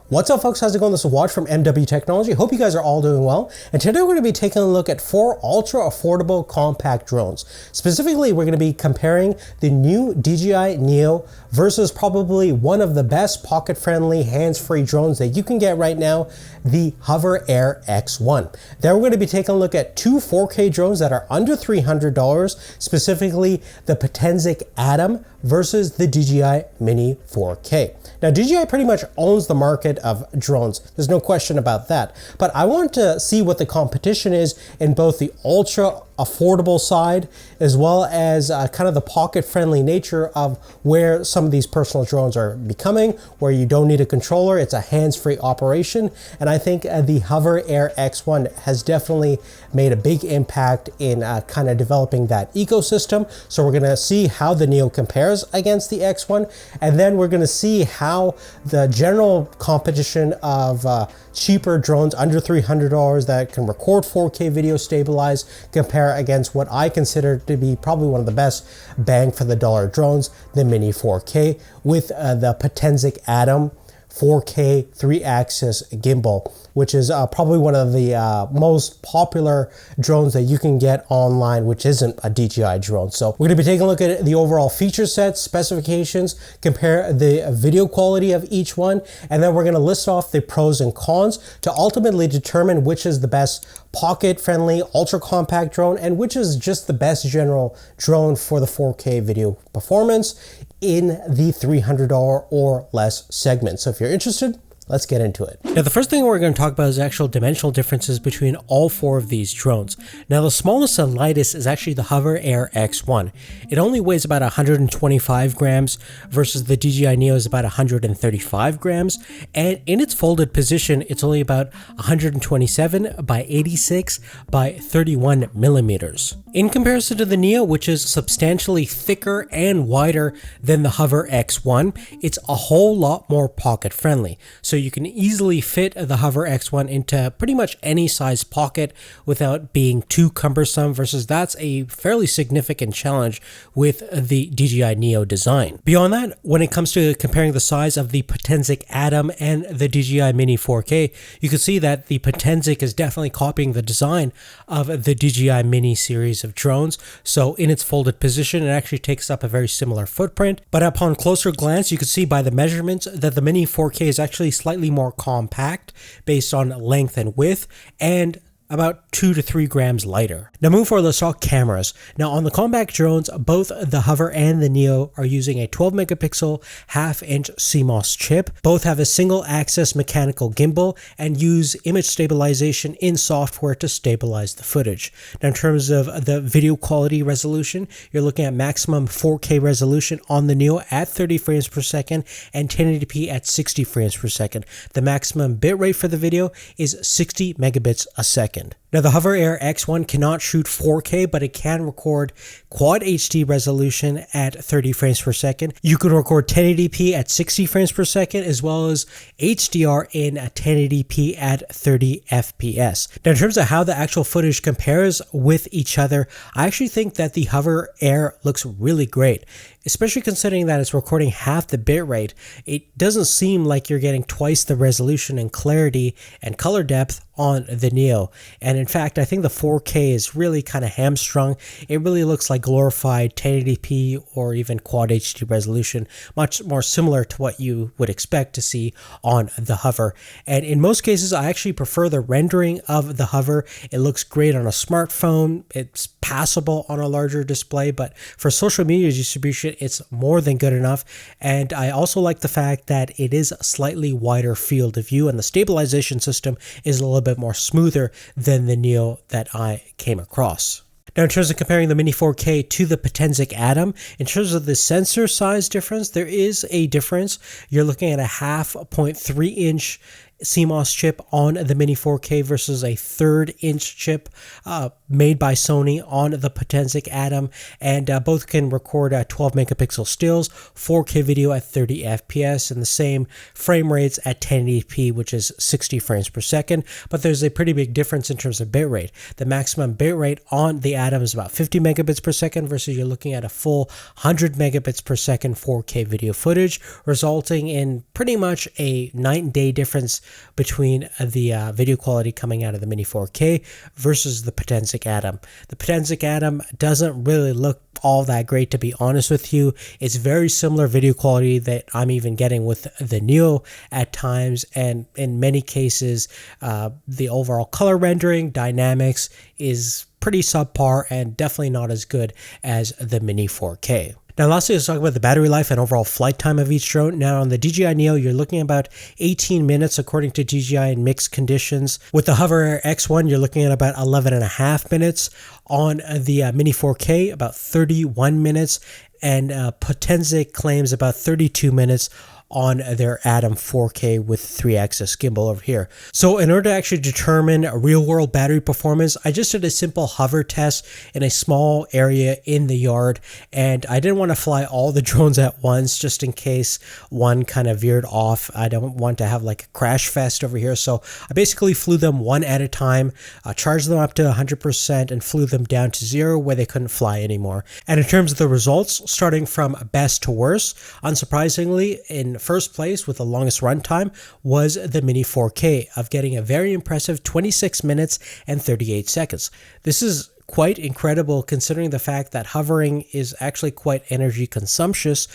What's up folks, how's it going? This is Watch from MW Technology. Hope you guys are all doing well. And today we're going to be taking a look at 4 ultra affordable compact drones. Specifically, we're going to be comparing the new DJI Neo versus probably one of the best pocket-friendly, hands-free drones that you can get right now, the Hover AirX1. Then we're going to be taking a look at 2 4K drones that are under $300, specifically the Potensic Atom versus the DJI MIni 4K. Now, DJI pretty much owns the market of drones. There's no question about that. But I want to see what the competition is in both the ultra affordable side as well as kind of the pocket-friendly nature of where some of these personal drones are becoming, where you don't need a controller, it's a hands-free operation. And I think the Hover AirX1 has definitely made a big impact in kind of developing that ecosystem. So we're gonna see how the Neo compares against the X1, and then we're gonna see how the general competition of cheaper drones under $300 that can record 4K video stabilize compare against what I consider to be probably one of the best bang for the dollar drones, the MIni 4K with the Potensic Atom 4K 3-axis gimbal, which is probably one of the most popular drones that you can get online, which isn't a DJI drone. So we're going to be taking a look at the overall feature sets, specifications, compare the video quality of each one, and then we're going to list off the pros and cons to ultimately determine which is the best pocket-friendly, ultra-compact drone and which is just the best general drone for the 4K video performance in the $300 or less segment. So if you're interested, let's get into it. Now, the first thing we're going to talk about is actual dimensional differences between all 4 of these drones. Now, the smallest and lightest is actually the Hover AirX1. It only weighs about 125 grams versus the DJI Neo is about 135 grams. And in its folded position, it's only about 127 by 86 by 31 millimeters. In comparison to the Neo, which is substantially thicker and wider than the Hover X1, it's a whole lot more pocket friendly. So you can easily fit the Hover X1 into pretty much any size pocket without being too cumbersome, versus that's a fairly significant challenge with the DJI Neo design. Beyond that, when it comes to comparing the size of the Potensic Atom and the DJI MIni 4K, you can see that the Potensic is definitely copying the design of the DJI MIni series of drones. So in its folded position, it actually takes up a very similar footprint. But upon closer glance, you can see by the measurements that the MIni 4K is actually slightly more compact based on length and width, and about 2 to 3 grams lighter. Now moving forward, let's talk cameras. Now on the compact drones, both the Hover and the Neo are using a 12 megapixel half-inch CMOS chip. Both have a single axis mechanical gimbal and use image stabilization in software to stabilize the footage. Now in terms of the video quality resolution, you're looking at maximum 4K resolution on the Neo at 30 frames per second and 1080p at 60 frames per second. The maximum bitrate for the video is 60 megabits a second. Now the Hover AirX1 cannot shoot 4K, but it can record Quad HD resolution at 30 frames per second. You can record 1080p at 60 frames per second, as well as HDR in 1080p at 30 FPS. Now in terms of how the actual footage compares with each other, I actually think that the Hover Air looks really great. Especially considering that it's recording half the bitrate, it doesn't seem like you're getting twice the resolution and clarity and color depth on the Neo. And in fact, I think the 4K is really kind of hamstrung. It really looks like glorified 1080p or even Quad HD resolution, much more similar to what you would expect to see on the Hover. And in most cases, I actually prefer the rendering of the Hover. It looks great on a smartphone. It's passable on a larger display, but for social media distribution, it's more than good enough. And I also like the fact that it is a slightly wider field of view, and the stabilization system is a little bit more smoother than the Neo that I came across. Now, in terms of comparing the MIni 4K to the Potensic Atom, in terms of the sensor size difference, there is a difference. You're looking at a half 0.3 inch CMOS chip on the Mini 4K versus a 1/3 inch chip made by Sony on the Potensic Atom, and both can record 12 megapixel stills, 4K video at 30 FPS, and the same frame rates at 1080p, which is 60 frames per second. But there's a pretty big difference in terms of bitrate. The maximum bitrate on the Atom is about 50 megabits per second versus you're looking at a full 100 megabits per second 4K video footage, resulting in pretty much a night and day difference between the video quality coming out of the Mini 4K versus the Potensic Atom. The Potensic Atom doesn't really look all that great, to be honest with you. It's very similar video quality that I'm even getting with the Neo at times, and in many cases the overall color rendering dynamics is pretty subpar and definitely not as good as the Mini 4K. Now lastly, let's talk about the battery life and overall flight time of each drone. Now on the DJI Neo, you're looking at about 18 minutes according to DJI in mixed conditions. With the Hover AirX1, you're looking at about 11.5 minutes. On the Mini 4K, about 31 minutes. And Potensic claims about 32 minutes on their Atom 4K with 3-axis gimbal over here. So in order to actually determine real world battery performance, I just did a simple hover test in a small area in the yard, and I didn't want to fly all the drones at once just in case one kind of veered off. I don't want to have like a crash fest over here, so I basically flew them one at a time, charged them up to 100% and flew them down to 0 where they couldn't fly anymore. And in terms of the results, starting from best to worst, unsurprisingly, in first place with the longest runtime was the Mini 4K, of getting a very impressive 26 minutes and 38 seconds. This is quite incredible considering the fact that hovering is actually quite energy consumptious,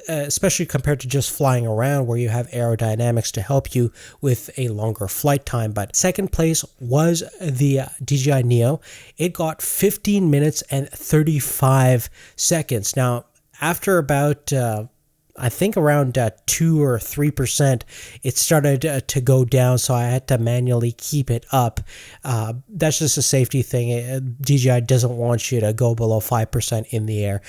especially compared to just flying around where you have aerodynamics to help you with a longer flight time. But second place was the DJI Neo. It got 15 minutes and 35 seconds. Now, after about I think around 2 or 3%, it started to go down, so I had to manually keep it up. That's just a safety thing. DJI doesn't want you to go below 5% in the air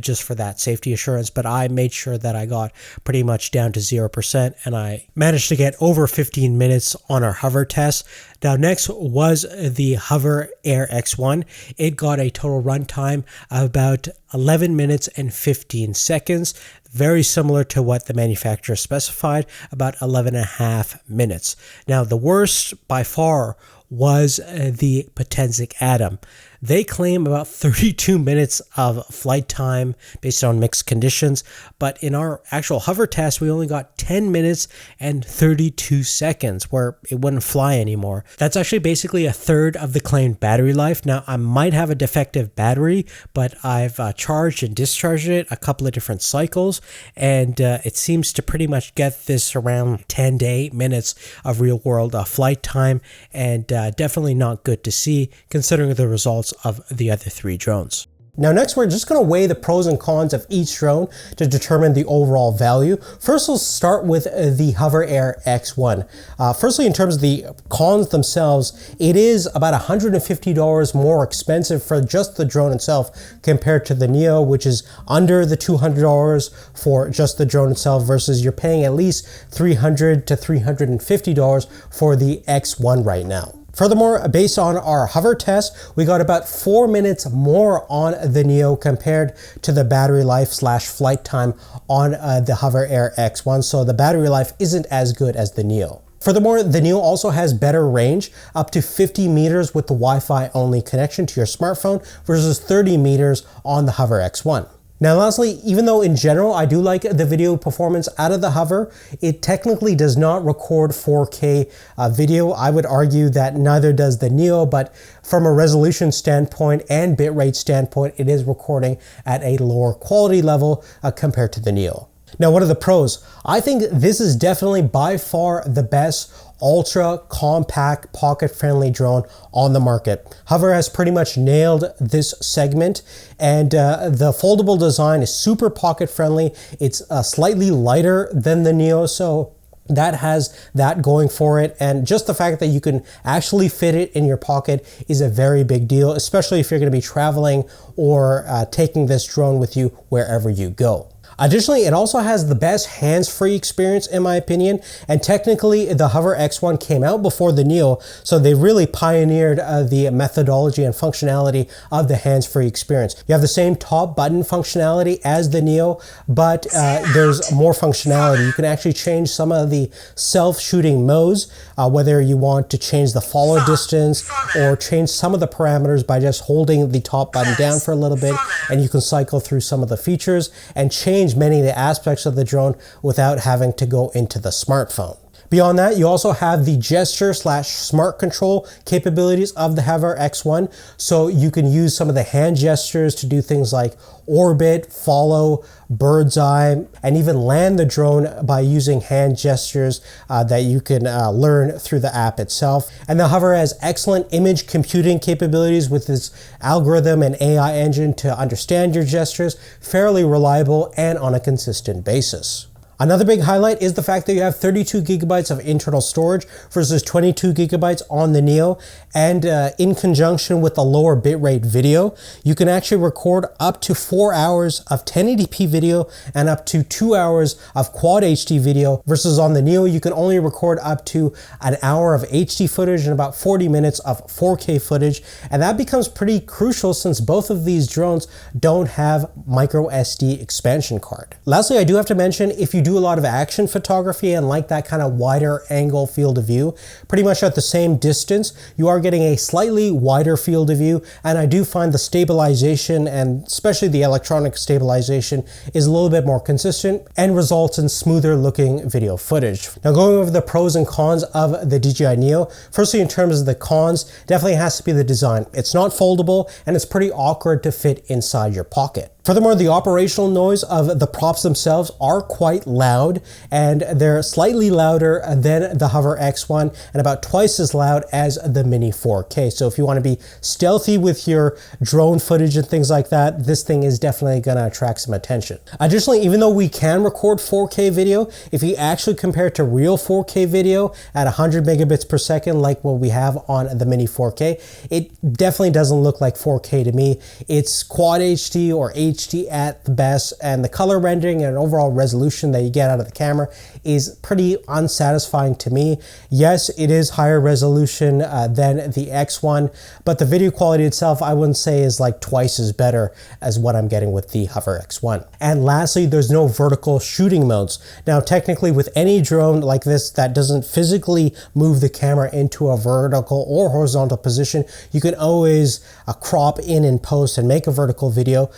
just for that safety assurance, but I made sure that I got pretty much down to 0%, and I managed to get over 15 minutes on our hover test. Now next was the Hover AirX1. It got a total runtime of about 11 minutes and 15 seconds. Very similar to what the manufacturer specified, about 11.5 minutes. Now the worst by far was the Potensic Atom. They claim about 32 minutes of flight time based on mixed conditions, but in our actual hover test, we only got 10 minutes and 32 seconds where it wouldn't fly anymore. That's actually basically a third of the claimed battery life. Now, I might have a defective battery, but I've charged and discharged it a couple of different cycles, and it seems to pretty much get this around 10 to 8 minutes of real world flight time, and definitely not good to see considering the results of the other 3 drones. Now next, we're just going to weigh the pros and cons of each drone to determine the overall value. First, we'll start with the Hover AirX1. Firstly, in terms of the cons themselves, it is about $150 more expensive for just the drone itself compared to the Neo, which is under the $200 for just the drone itself, versus you're paying at least $300 to $350 for the X1 right now. Furthermore, based on our hover test, we got about 4 minutes more on the Neo compared to the battery life / flight time on the Hover AirX1, so the battery life isn't as good as the Neo. Furthermore, the Neo also has better range, up to 50 meters with the Wi-Fi only connection to your smartphone versus 30 meters on the Hover X1. Now lastly, even though in general I do like the video performance out of the Hover, it technically does not record 4K video. I would argue that neither does the Neo, but from a resolution standpoint and bitrate standpoint, it is recording at a lower quality level compared to the Neo. Now, what are the pros? I think this is definitely by far the best ultra compact pocket friendly drone on the market. Hover has pretty much nailed this segment, and the foldable design is super pocket friendly. It's slightly lighter than the Neo, so that has that going for it, and just the fact that you can actually fit it in your pocket is a very big deal, especially if you're going to be traveling or taking this drone with you wherever you go. Additionally, it also has the best hands-free experience in my opinion, and technically the Hover X1 came out before the Neo, so they really pioneered the methodology and functionality of the hands-free experience. You have the same top button functionality as the Neo, but there's more functionality. You can actually change some of the self-shooting modes, whether you want to change the follow distance or change some of the parameters by just holding the top button down for a little bit, and you can cycle through some of the features and change many of the aspects of the drone without having to go into the smartphone. Beyond that, you also have the gesture/smart control capabilities of the Hover X1. So you can use some of the hand gestures to do things like orbit, follow, bird's eye, and even land the drone by using hand gestures that you can learn through the app itself. And the Hover has excellent image computing capabilities with its algorithm and AI engine to understand your gestures, fairly reliable and on a consistent basis. Another big highlight is the fact that you have 32 gigabytes of internal storage versus 22 gigabytes on the Neo, and in conjunction with the lower bitrate video, you can actually record up to 4 hours of 1080p video and up to 2 hours of Quad HD video, versus on the Neo you can only record up to an hour of HD footage and about 40 minutes of 4K footage, and that becomes pretty crucial since both of these drones don't have micro SD expansion card. Lastly, I do have to mention, if you do a lot of action photography and like that kind of wider angle field of view, pretty much at the same distance, you are getting a slightly wider field of view, and I do find the stabilization, and especially the electronic stabilization, is a little bit more consistent and results in smoother looking video footage. Now, going over the pros and cons of the DJI Neo, firstly in terms of the cons, definitely has to be the design. It's not foldable and it's pretty awkward to fit inside your pocket. Furthermore, the operational noise of the props themselves are quite loud, and they're slightly louder than the Hover X1 and about twice as loud as the Mini 4K. So if you want to be stealthy with your drone footage and things like that, this thing is definitely going to attract some attention. Additionally, even though we can record 4K video, if you actually compare it to real 4K video at 100 megabits per second like what we have on the Mini 4K, it definitely doesn't look like 4K to me. It's Quad HD or HD at the best, and the color rendering and overall resolution that you get out of the camera is pretty unsatisfying to me. Yes, it is higher resolution than the X1, but the video quality itself I wouldn't say is like twice as better as what I'm getting with the Hover X1. And lastly, there's no vertical shooting modes. Now, technically with any drone like this that doesn't physically move the camera into a vertical or horizontal position, you can always crop in post and make a vertical video,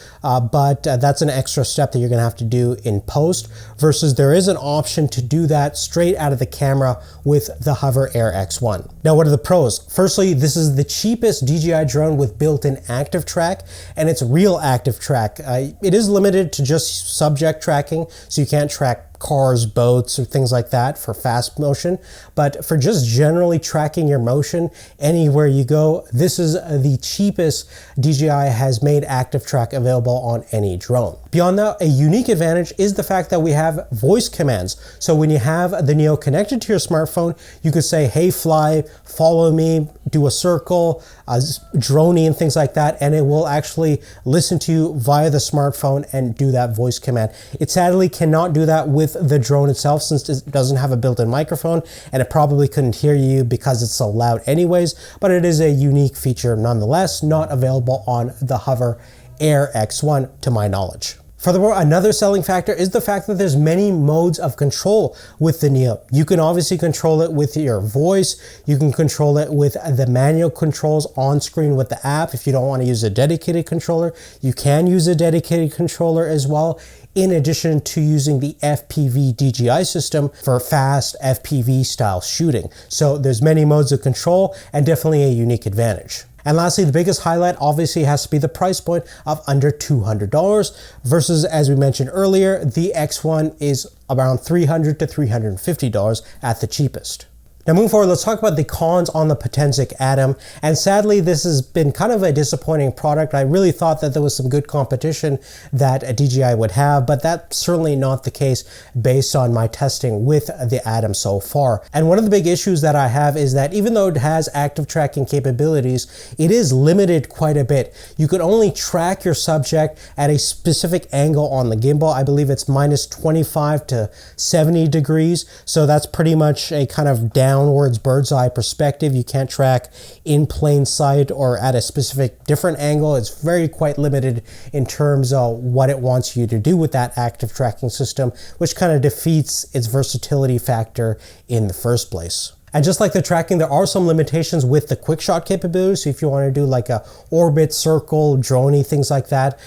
but that's an extra step that you're gonna have to do in post, versus there is an option to do that straight out of the camera with the Hover AirX1. Now, what are the pros? Firstly, this is the cheapest DJI drone with built-in active track, and it's real active track. It is limited to just subject tracking, so you can't track cars, boats, or things like that for fast motion, but for just generally tracking your motion anywhere you go, this is the cheapest DJI has made active track available on any drone. Beyond that, a unique advantage is the fact that we have voice commands. So when you have the Neo connected to your smartphone, you could say, hey fly, follow me, do a circle, droney and things like that, and it will actually listen to you via the smartphone and do that voice command. It sadly cannot do that with the drone itself, since it doesn't have a built-in microphone, and it probably couldn't hear you because it's so loud anyways, but it is a unique feature nonetheless, not available on the Hover AirX1 to my knowledge. Furthermore, another selling factor is the fact that there's many modes of control with the Neo. You can obviously control it with your voice, you can control it with the manual controls on screen with the app. If you don't want to use a dedicated controller, you can use a dedicated controller as well, in addition to using the FPV DJI system for fast FPV style shooting. So there's many modes of control and definitely a unique advantage. And lastly, the biggest highlight obviously has to be the price point of under $200 versus, as we mentioned earlier, the X1 is around $300 to $350 at the cheapest. Now moving forward, let's talk about the cons on the Potensic Atom. And sadly, this has been kind of a disappointing product. I really thought that there was some good competition that DJI would have, but that's certainly not the case based on my testing with the Atom so far. And one of the big issues that I have is that even though it has active tracking capabilities, it is limited quite a bit. You could only track your subject at a specific angle on the gimbal. I believe it's minus 25 to 70 degrees. So that's pretty much a kind of downwards bird's eye perspective. You can't track in plain sight or at a specific different angle. It's very quite limited in terms of what it wants you to do with that active tracking system, which kind of defeats its versatility factor in the first place. And just like the tracking, there are some limitations with the quick shot capabilities. So if you want to do like a orbit, circle, droney, things like that,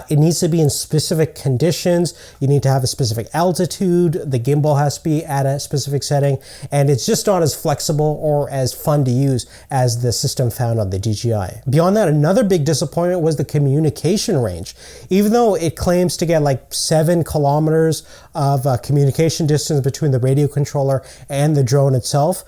it needs to be in specific conditions. You need to have a specific altitude. The gimbal has to be at a specific setting, and it's just not as flexible or as fun to use as the system found on the DJI. Beyond that, another big disappointment was the communication range. Even though it claims to get like 7 kilometers of communication distance between the radio controller and the drone itself,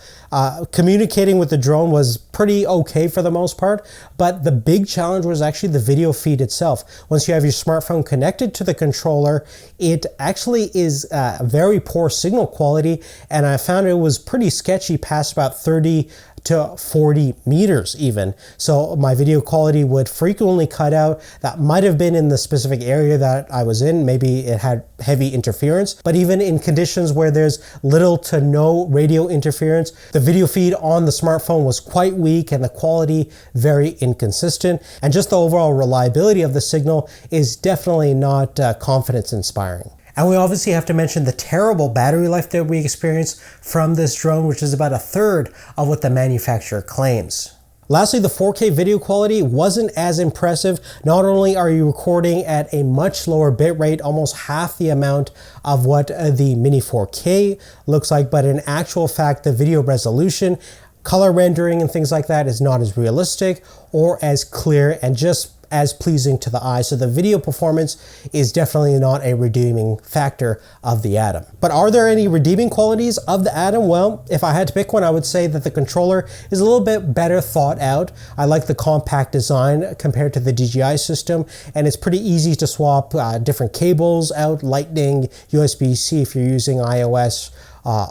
communicating with the drone was pretty okay for the most part, but the big challenge was actually the video feed itself. Once you have your smartphone connected to the controller, it actually is very poor signal quality, and I found it was pretty sketchy past about 30 to 40 meters even. So my video quality would frequently cut out. That might have been in the specific area that I was in. Maybe it had heavy interference, but even in conditions where there's little to no radio interference, the video feed on the smartphone was quite weak and the quality very inconsistent. And just the overall reliability of the signal is definitely not confidence inspiring. And we obviously have to mention the terrible battery life that we experienced from this drone, which is about 1/3 of what the manufacturer claims. Lastly, the 4K video quality wasn't as impressive. Not only are you recording at a much lower bitrate, almost half the amount of what the Mini 4K looks like, but in actual fact, the video resolution, color rendering and things like that is not as realistic or as clear and just as pleasing to the eye. So the video performance is definitely not a redeeming factor of the Atom. But are there any redeeming qualities of the Atom? Well, if I had to pick one, I would say that the controller is a little bit better thought out. I like the compact design compared to the DJI system, and it's pretty easy to swap different cables out, Lightning, USB-C if you're using iOS,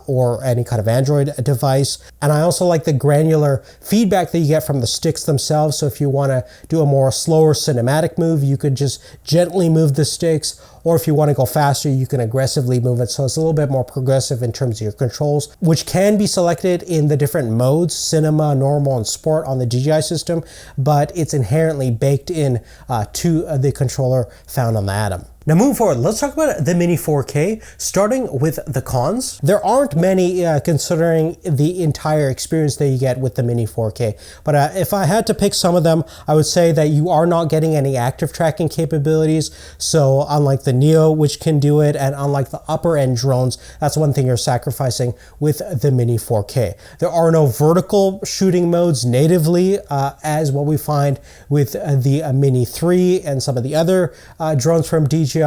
or any kind of Android device. And I also like the granular feedback that you get from the sticks themselves. So if you want to do a more slower cinematic move, you could just gently move the sticks, or if you want to go faster, you can aggressively move it. So it's a little bit more progressive in terms of your controls, which can be selected in the different modes, cinema, normal, and sport on the DJI system, but it's inherently baked in to the controller found on the Atom. Now moving forward, let's talk about the Mini 4K, starting with the cons. There aren't many considering the entire experience that you get with the Mini 4K, but if I had to pick some of them, I would say that you are not getting any active tracking capabilities. So unlike the Neo, which can do it, and unlike the upper end drones, that's one thing you're sacrificing with the Mini 4K. There are no vertical shooting modes natively, as what we find with the Mini 3 and some of the other drones from DJI.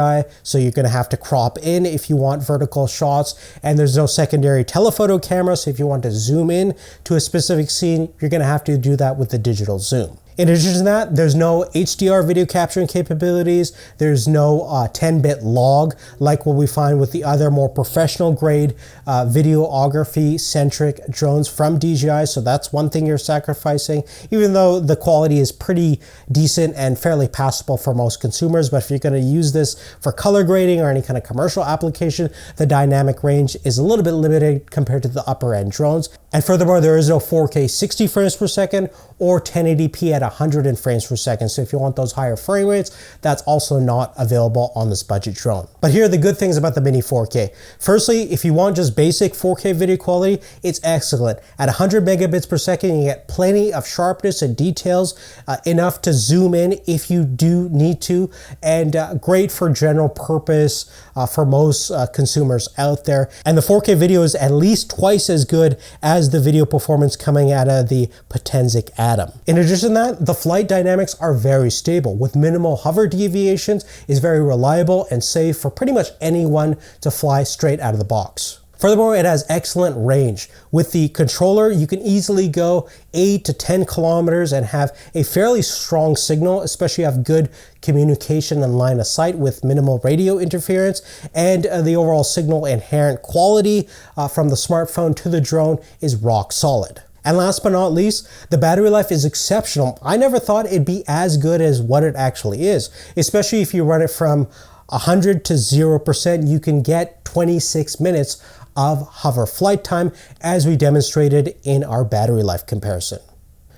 So you're going to have to crop in if you want vertical shots, and there's no secondary telephoto camera. So if you want to zoom in to a specific scene, you're going to have to do that with the digital zoom. In addition to that, there's no HDR video capturing capabilities. There's no 10-bit log like what we find with the other more professional grade videography centric drones from DJI. So that's one thing you're sacrificing, even though the quality is pretty decent and fairly passable for most consumers. But if you're going to use this for color grading or any kind of commercial application, the dynamic range is a little bit limited compared to the upper end drones. And furthermore, there is no 4K 60 frames per second or 1080p at 100 frames per second. So if you want those higher frame rates, that's also not available on this budget drone. But here are the good things about the Mini 4K. Firstly, if you want just basic 4K video quality, it's excellent. At 100 megabits per second, you get plenty of sharpness and details, enough to zoom in if you do need to, and great for general purpose for most consumers out there. And the 4K video is at least twice as good as the video performance coming out of the Potensic Atom. In addition to that, the flight dynamics are very stable with minimal hover deviations, is very reliable and safe for pretty much anyone to fly straight out of the box. Furthermore, it has excellent range. With the controller, you can easily go 8 to 10 kilometers and have a fairly strong signal, especially have good communication and line of sight with minimal radio interference, and the overall signal inherent quality from the smartphone to the drone is rock solid. And last but not least, the battery life is exceptional. I never thought it'd be as good as what it actually is, especially if you run it from 100 to 0%, you can get 26 minutes of hover flight time, as we demonstrated in our battery life comparison.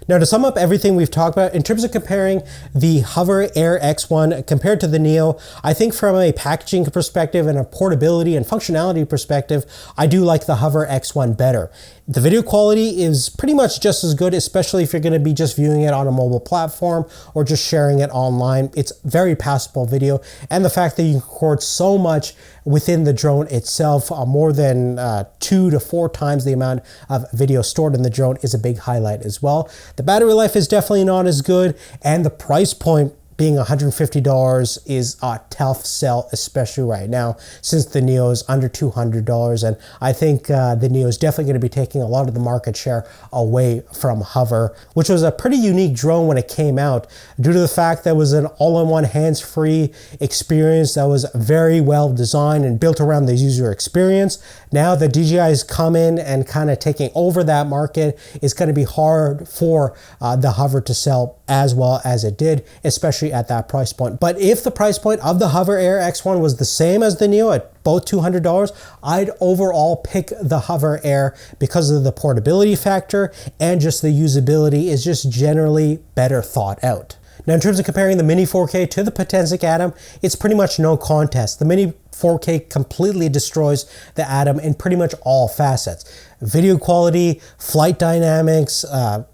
Now, to sum up everything we've talked about, in terms of comparing the Hover AirX1 compared to the Neo, I think from a packaging perspective and a portability and functionality perspective, I do like the Hover X1 better. The video quality is pretty much just as good, especially if you're going to be just viewing it on a mobile platform or just sharing it online. It's very passable video, and the fact that you can record so much within the drone itself, more than 2 to 4 times the amount of video stored in the drone, is a big highlight as well. The battery life is definitely not as good, and the price point being $150 is a tough sell, especially right now, since the Neo is under $200. And I think the Neo is definitely going to be taking a lot of the market share away from Hover, which was a pretty unique drone when it came out, due to the fact that it was an all-in-one hands-free experience that was very well designed and built around the user experience. Now that DJI has come in and kind of taking over that market, it's going to be hard for the Hover to sell as well as it did, especially at that price point. But if the price point of the Hover AirX1 was the same as the Neo at both $200, I'd overall pick the Hover Air because of the portability factor, and just the usability is just generally better thought out. Now, in terms of comparing the Mini 4K to the Potensic Atom, it's pretty much no contest. The Mini 4K completely destroys the Atom in pretty much all facets. Video quality, flight dynamics,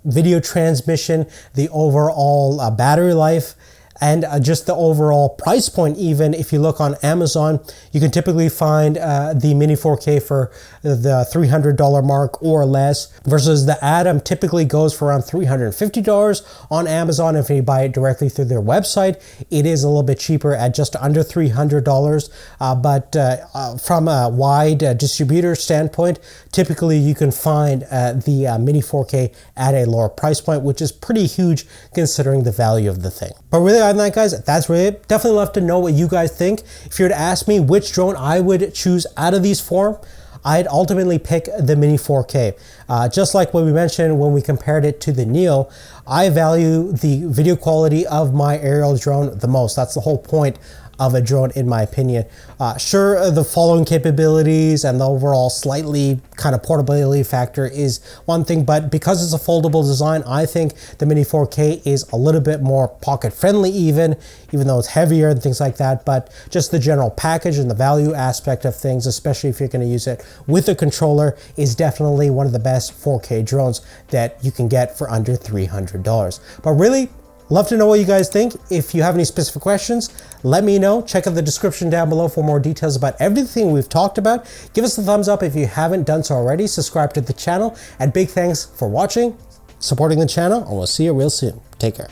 video transmission, the overall battery life, and just the overall price point. Even if you look on Amazon, you can typically find the Mini 4K for the $300 mark or less, versus the Atom typically goes for around $350 on Amazon. If you buy it directly through their website, it is a little bit cheaper at just under $300. But from a wide distributor standpoint, typically you can find the Mini 4K at a lower price point, which is pretty huge considering the value of the thing. But really, other than that, guys, that's really it. Definitely love to know what you guys think. If you were to ask me which drone I would choose out of these 4, I'd ultimately pick the Mini 4K. Just like what we mentioned when we compared it to the Neo, I value the video quality of my aerial drone the most. That's the whole point of a drone, in my opinion. Sure, the following capabilities and the overall slightly kind of portability factor is one thing, but because it's a foldable design, I think the Mini 4K is a little bit more pocket friendly, even though it's heavier and things like that. But just the general package and the value aspect of things, especially if you're going to use it with a controller, is definitely one of the best 4K drones that you can get for under $300. But really, love to know what you guys think. If you have any specific questions, let me know. Check out the description down below for more details about everything we've talked about. Give us a thumbs up if you haven't done so already. Subscribe to the channel. And big thanks for watching, supporting the channel, and we'll see you real soon. Take care.